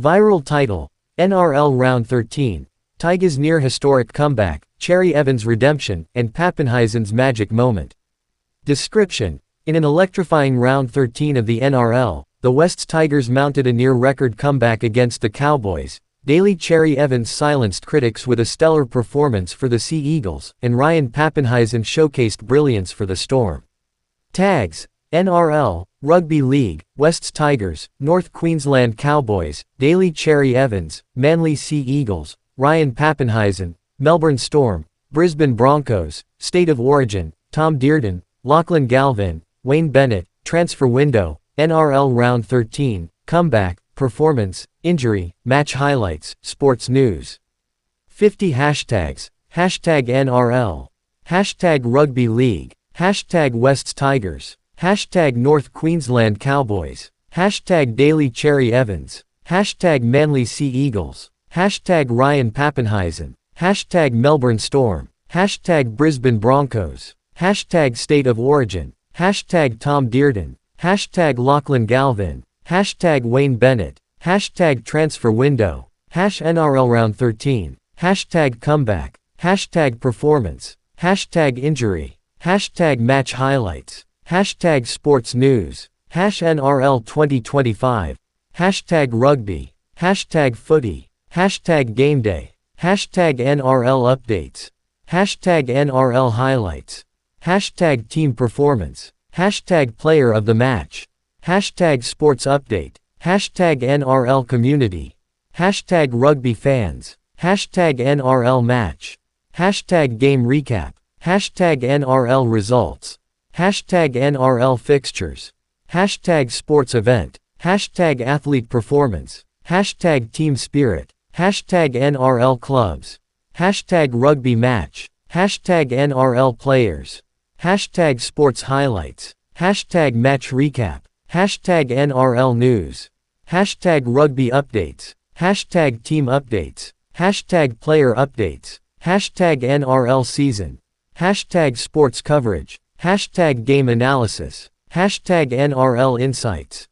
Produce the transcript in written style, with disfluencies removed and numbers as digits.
Viral title: NRL Round 13, Tigers' near-historic comeback, Cherry Evans' redemption, and Pappenhuyzen's magic moment. Description: in an electrifying Round 13 of the NRL, the Wests Tigers mounted a near-record comeback against the Cowboys. Daily Cherry Evans silenced critics with a stellar performance for the Sea Eagles, and Ryan Pappenhuyzen showcased brilliance for the Storm. Tags: NRL, Rugby League, Wests Tigers, North Queensland Cowboys, Daily Cherry Evans, Manly Sea Eagles, Ryan Pappenhuyzen, Melbourne Storm, Brisbane Broncos, State of Origin, Tom Dearden, Lachlan Galvin, Wayne Bennett, Transfer Window, NRL Round 13, Comeback, Performance, Injury, Match Highlights, Sports News. 50 hashtags: Hashtag NRL, Hashtag Rugby League, Hashtag Wests Tigers, Hashtag North Queensland Cowboys, Hashtag Daily Cherry Evans, Hashtag Manly Sea Eagles, Hashtag Ryan Pappenhuyzen, Hashtag Melbourne Storm, Hashtag Brisbane Broncos, Hashtag State of Origin, Hashtag Tom Dearden, Hashtag Lachlan Galvin, Hashtag Wayne Bennett, Hashtag Transfer Window, NRL Round 13, Hashtag Comeback, Hashtag Performance, Hashtag Injury, Hashtag Match Highlights, Hashtag Sports News, NRL 2025, Hashtag Rugby, Hashtag Footy, Hashtag Game Day, Hashtag NRL Updates, Hashtag NRL Highlights, Hashtag Team Performance, Hashtag Player of the Match, Hashtag Sports Update, Hashtag NRL Community, Hashtag Rugby Fans, Hashtag NRL Match, Hashtag Game Recap, Hashtag NRL Results, Hashtag NRL Fixtures, Hashtag Sports Event, Hashtag Athlete Performance, Hashtag Team Spirit, Hashtag NRL Clubs, Hashtag Rugby Match, Hashtag NRL Players, Hashtag Sports Highlights, Hashtag Match Recap, Hashtag NRL News, Hashtag Rugby Updates, Hashtag Team Updates, Hashtag Player Updates, Hashtag NRL Season, Hashtag Sports Coverage, Hashtag Game Analysis, Hashtag NRL Insights,